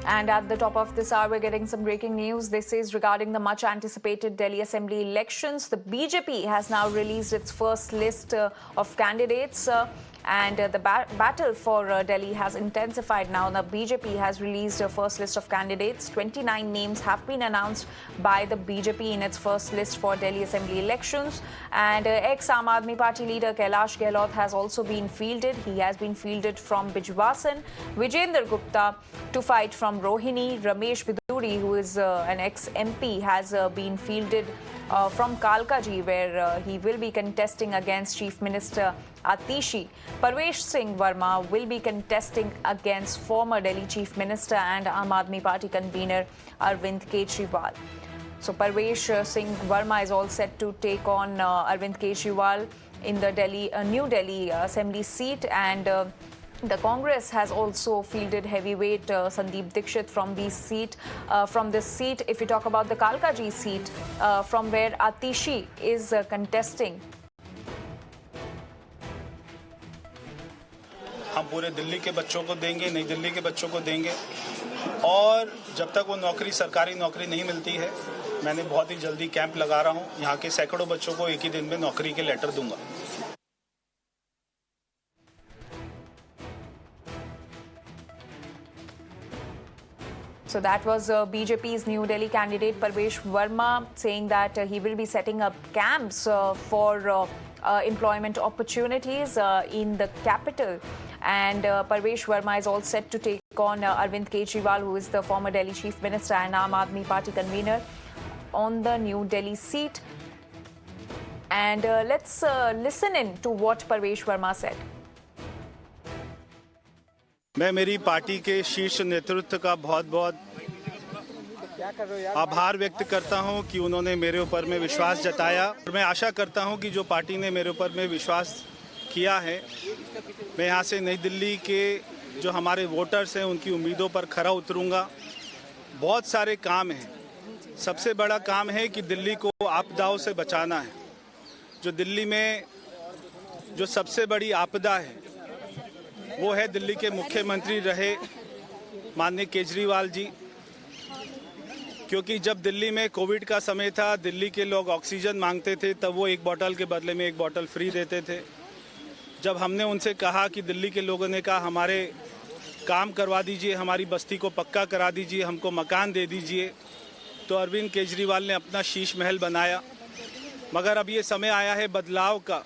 And at the top of this hour, we're getting some breaking news. This is regarding the much anticipated Delhi Assembly elections. The BJP has now released its first list of candidates. And the battle for Delhi has intensified now. The BJP has released a first list of candidates. 29 names have been announced by the BJP in its first list for Delhi Assembly elections. And ex-Aam Aadmi Party leader Kailash Gehlot has also been fielded. He has been fielded from Bijwasan. Vijender Gupta to fight from Rohini. Ramesh Biduri, who is an ex-MP, has been fielded from Kalkaji, where he will be contesting against Chief Minister Atishi. Parvesh Singh Verma will be contesting against former Delhi Chief Minister and Aam Aadmi Party convener Arvind Kejriwal. So Parvesh Singh Verma is all set to take on Arvind Kejriwal in the New Delhi Assembly seat, and the Congress has also fielded heavyweight Sandeep Dixit from this seat. If you talk about the Kalkaji seat, from where Atishi is contesting. हम पूरे दिल्ली के बच्चों को देंगे, नई दिल्ली के बच्चों को देंगे, और जब तक वो नौकरी, सरकारी नौकरी नहीं मिलती है, मैंने बहुत ही जल्दी कैंप लगा रहा हूँ। यहाँ के सैकड़ों बच्चों को एक ही दिन में नौकरी के लेटर दूंगा। So that was BJP's New Delhi candidate Parvesh Verma saying that he will be setting up camps for employment opportunities in the capital. And Parvesh Verma is all set to take on Arvind Kejriwal, who is the former Delhi Chief Minister and Aam Aadmi Party convener, on the New Delhi seat. And let's listen in to what Parvesh Verma said. मैं मेरी party के शीर्ष नेतृत्व का बहुत-बहुत आभार व्यक्त करता हूं कि उन्होंने मेरे ऊपर में विश्वास जताया, और मैं आशा करता हूं कि जो पार्टी ने मेरे ऊपर में विश्वास किया है, मैं यहां से नई दिल्ली के जो हमारे वोटर्स हैं उनकी उम्मीदों पर खरा उतरूंगा। बहुत सारे काम हैं। सबसे बड़ा काम है कि दिल्ली को आपदाओं से बचाना है। जो दिल्ली में जो सबसे बड़ी आपदा है वो है दिल्ली के मुख्यमंत्री रहे माननीय केजरीवाल जी, क्योंकि जब दिल्ली में कोविड का समय था, दिल्ली के लोग ऑक्सीजन मांगते थे, तब वो एक बोतल के बदले में एक बोतल फ्री देते थे। जब हमने उनसे कहा कि दिल्ली के लोगों ने कहा हमारे काम करवा दीजिए, हमारी बस्ती को पक्का करा दीजिए, हमको मकान दे दीजिए, तो अरविंद केजरीवाल ने अपना शीश महल बनाया। मगर अब ये समय आया है बदलाव का।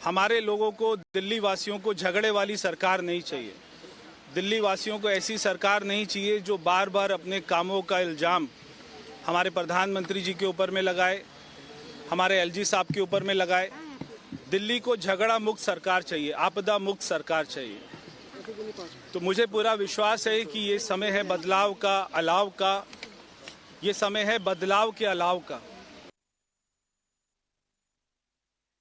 हमारे लोगों को, दिल्ली वासियों को झगड़े वाली सरकार नहीं चाहिए। दिल्ली वासियों को ऐसी सरकार नहीं चाहिए जो बार बार अपने कामों का इल्ज़ाम हमारे प्रधानमंत्री जी के ऊपर में लगाए, हमारे एलजी साहब के ऊपर में लगाए। दिल्ली को झगड़ा मुक्त सरकार चाहिए, आपदा मुक्त सरकार चाहिए। तो मुझे पूरा विश्वास है कि ये समय है बदलाव का, अलाव का। ये समय है बदलाव के अलाव का।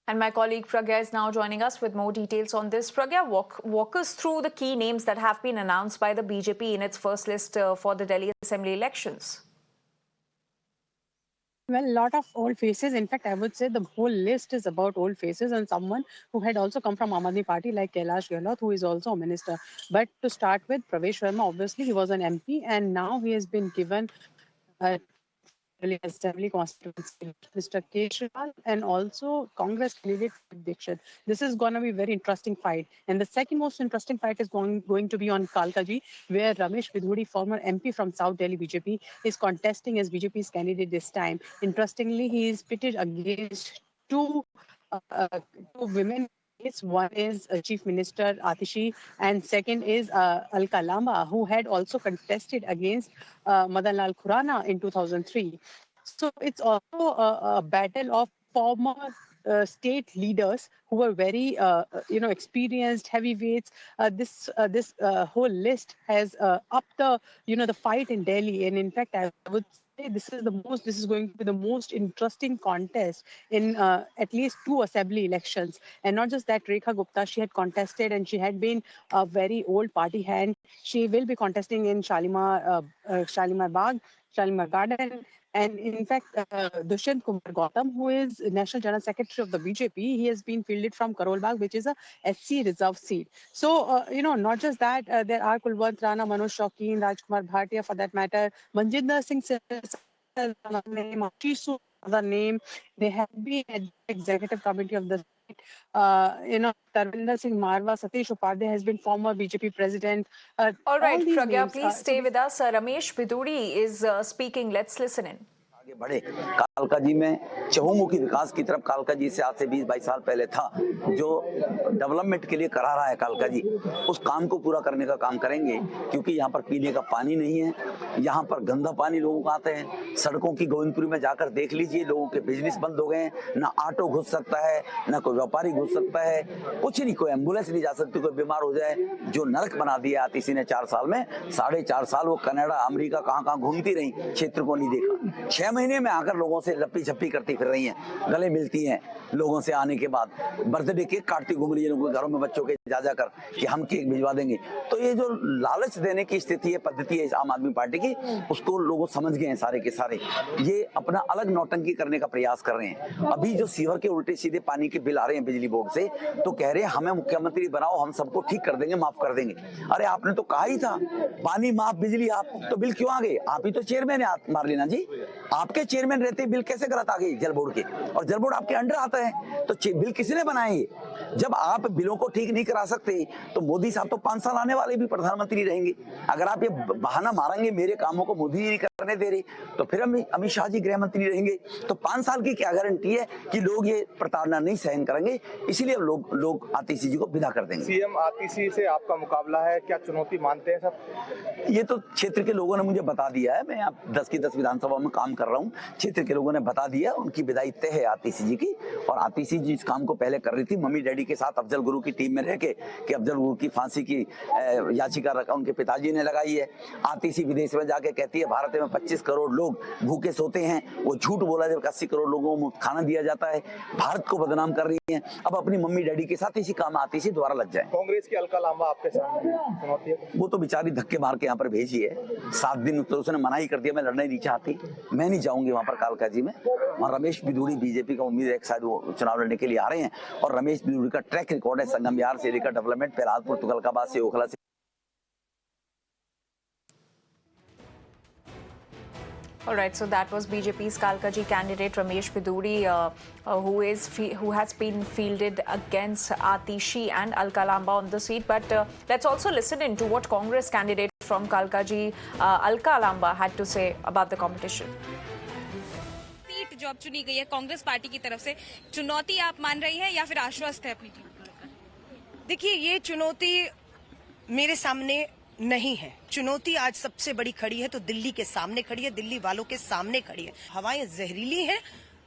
And my colleague Pragya is now joining us with more details on this. Pragya, walk us through the key names that have been announced by the BJP in its first list for the Delhi Assembly elections. Well, a lot of old faces. In fact, I would say the whole list is about old faces and someone who had also come from Aam Aadmi Party like Kailash Gehlot, who is also a minister. But to start with, Pravesh Verma, obviously he was an MP and now he has been given Delhi Assembly constituency, Mr. Kejriwal, and also Congress candidate Dixit. This is going to be a very interesting fight. And the second most interesting fight is going to be on Kalkaji, where Ramesh Biduri, former MP from South Delhi BJP, is contesting as BJP's candidate this time. Interestingly, he is pitted against two women. One is Chief Minister Atishi, and second is Alka Lamba, who had also contested against Madan Lal Khurana in 2003. So it's also a battle of former state leaders who were very, experienced heavyweights. This whole list has upped the fight in Delhi, and in fact, I would say this is going to be the most interesting contest in at least two assembly elections. And not just that, Rekha Gupta, she had contested and she had been a very old party hand. She will be contesting in Shalimar Bagh, Shalimar Garden. And in fact, Dushyant Kumar Gautam, who is National General Secretary of the BJP, he has been fielded from Karol Bagh, which is a SC reserve seat. So, not just that, there are Kulwant Rana, Manoj Shaukin, Rajkumar Bhatia, for that matter, Manjinder Singh another name, Ashish another name. They have been at the executive committee of the state. Tarvinder Singh Marwa, Satish Upadhyay has been former BJP president. All All right, these Pragya, names. please stay with us. Ramesh Biduri is speaking. Let's listen in. आगे बढ़े। कालका जी में चहुमुखी विकास की तरफ कालका जी से आज से 20-22 साल पहले था, जो डेवलपमेंट के लिए करा रहा है कालका जी, उस काम को पूरा करने का काम करेंगे। क्योंकि यहाँ पर पीने का पानी नहीं है, यहाँ पर गंदा पानी लोगों को आते हैं। सड़कों की गोविंदपुरी में जाकर देख लीजिए, लोगों के बिजनेस बंद हो गए हैं, ना ऑटो घुस सकता है, ना कोई व्यापारी घुस सकता है, कुछ नहीं, कोई एम्बुलेंस नहीं जा सकती, कोई बीमार हो जाए। जो नरक बना दिया आतिशी ने 4 साल में, 4.5 साल वो कनाडा अमेरिका कहाँ घूमती रही, क्षेत्र को नहीं देखा। 6 महीने में आकर लोगों से लप्पी झप्पी करती फिर रही हैं, गले मिलती हैं लोगों से आने के बाद, बर्थडे केक काटती घूम रही है लोगों के घरों में बच्चों के जाकर कि हम केक भिजवा देंगे। तो ये जो लालच देने की स्थिति है, पद्धति है आम आदमी पार्टी की, उसको लोग समझ गए हैं सारे के सारे। ये अपना अलग नौटंकी करने का प्रयास कर रहे हैं। अभी जो सीवर के उल्टे सीधे पानी के बिल आ रहे हैं बिजली बोर्ड से, तो कह रहे हैं हमें मुख्यमंत्री बनाओ, हम सबको ठीक कर देंगे, माफ कर देंगे। अरे आपने तो कहा ही था पानी माफ बिजली आप, तो बिल क्यों आ गए? आप ही तो चेयरमैन है मार लेना जी, आपके चेयरमैन रहते बिल कैसे गलत आ गई जल बोर्ड के, और जल बोर्ड आपके अंडर आता है, तो बिल किसने बनाए? जब आप बिलों को ठीक नहीं करा सकते तो मोदी साहब तो 5 साल आने वाले भी प्रधानमंत्री रहेंगे। अगर आप ये बहाना मारेंगे मेरे कामों को मोदी जी नहीं करने दे रहे, तो फिर अमित शाह जी गृह मंत्री रहेंगे। तो 5 साल की क्या गारंटी है कि लोग ये प्रताड़ना नहीं सहन करेंगे? इसीलिए लोग आतिशी जी को विदा कर देंगे। सीएम आतिशी से आपका मुकाबला है, क्या चुनौती मानते हैं सर? ये तो क्षेत्र के लोगों ने मुझे बता दिया है, मैं अब 10 की 10 विधानसभा में काम कर रहा हूँ। क्षेत्र के लोगों ने बता दिया, उनकी विदाई तय है आतिशी जी की। और आतिशी जी इस काम को पहले कर रही थी मम्मी डैडी के साथ, अफजल गुरु की टीम में रह के, कि अफजल गुरु की फांसी की याचिका रखा उनके पिताजी ने लगाई है। आतिशी विदेश में जाके कहती है भारत में 25 करोड़ लोग भूखे सोते हैं, वो झूठ बोला जब 80 करोड़ लोगों को मुफ्त खाना दिया जाता है, भारत को बदनाम कर रही है। अब अपनी मम्मी डैडी के साथ इसी काम आतिशी दोबारा लग जाए। कांग्रेस की अलका लांबा आपके सामने चुनौती है? वो तो बेचारी धक्के मार के यहाँ पर भेजी है, 7 दिन तो उसने मना ही कर दिया, मैं लड़ना ही नहीं चाहती, मैं नहीं जाऊंगी वहां पर कालका जी में। और रमेश बिधूड़ी बीजेपी का उम्मीद है, शायद वो चुनाव लड़ने के लिए आ रहे हैं। और रमेश बिधूड़ी का ट्रैक रिकॉर्ड है संगम विहार से लेकर डेवलपमेंट, पेरालपुर, तुगलकाबाद से, ओखला से। All right, so that was BJP's Kalkaji candidate Ramesh Biduri, who has been fielded against Atishi and Alka Lamba on the seat. But let's also listen in to what Congress candidate from Kalkaji, Alka Lamba, had to say about the competition. Seat जो अब चुनी गई है Congress party की तरफ से, चुनौती आप मान रही है या फिर आश्वस्त है अपनी टीम? देखिए, ये चुनौती मेरे सामने नहीं है। चुनौती आज सबसे बड़ी खड़ी है तो दिल्ली के सामने खड़ी है, दिल्ली वालों के सामने खड़ी है। हवाएं जहरीली हैं,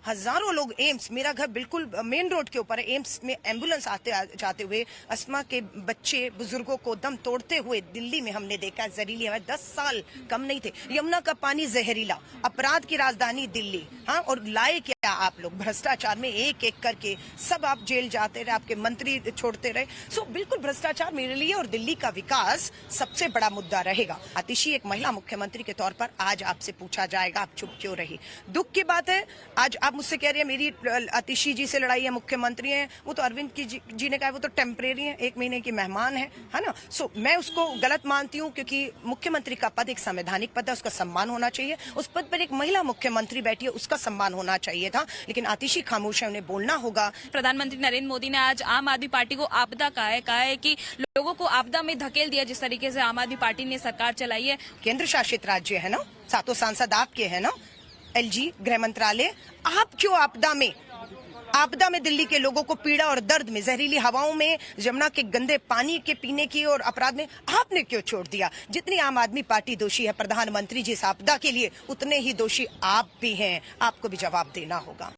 हजारों लोग एम्स, मेरा घर बिल्कुल मेन रोड के ऊपर है, एम्स में एम्बुलेंस आते जाते हुए अस्थमा के बच्चे बुजुर्गों को दम तोड़ते हुए दिल्ली में हमने देखा। जहरीली हवाएं, 10 साल कम नहीं थे। यमुना का पानी जहरीला, अपराध की राजधानी दिल्ली। हाँ, और लाए क्या आप लोग? भ्रष्टाचार में एक एक करके सब आप जेल जाते रहे, आपके मंत्री छोड़ते रहे। सो बिल्कुल भ्रष्टाचार मेरे लिए और दिल्ली का विकास सबसे बड़ा मुद्दा रहेगा। आतिशी एक महिला मुख्यमंत्री के तौर पर आज आपसे पूछा जाएगा, आप चुप क्यों रही? दुख की बात है, आज आप मुझसे कह रही है मेरी आतिशी जी से लड़ाई है, मुख्यमंत्री हैं, वो तो अरविंद जी ने कहा वो तो टेम्परेरी है, 1 महीने की मेहमान है ना। सो मैं उसको गलत मानती हूँ, क्योंकि मुख्यमंत्री का पद एक संवैधानिक पद है, उसका सम्मान होना चाहिए। उस पद पर एक महिला मुख्यमंत्री बैठी है, उसका सम्मान होना चाहिए था, लेकिन आतिशी खामोश है, उन्हें बोलना होगा। प्रधानमंत्री नरेंद्र मोदी ने आज आम आदमी पार्टी को आपदा कहा है कि लोगों को आपदा में धकेल दिया, जिस तरीके से आम आदमी पार्टी ने सरकार चलाई है। केंद्र शासित राज्य है ना, 7 सांसद आपके है ना, LG गृह मंत्रालय, आप क्यों आपदा में दिल्ली के लोगों को पीड़ा और दर्द में, जहरीली हवाओं में, यमुना के गंदे पानी के पीने की और अपराध में आपने क्यों छोड़ दिया? जितनी आम आदमी पार्टी दोषी है प्रधानमंत्री जी इस आपदा के लिए, उतने ही दोषी आप भी हैं, आपको भी जवाब देना होगा।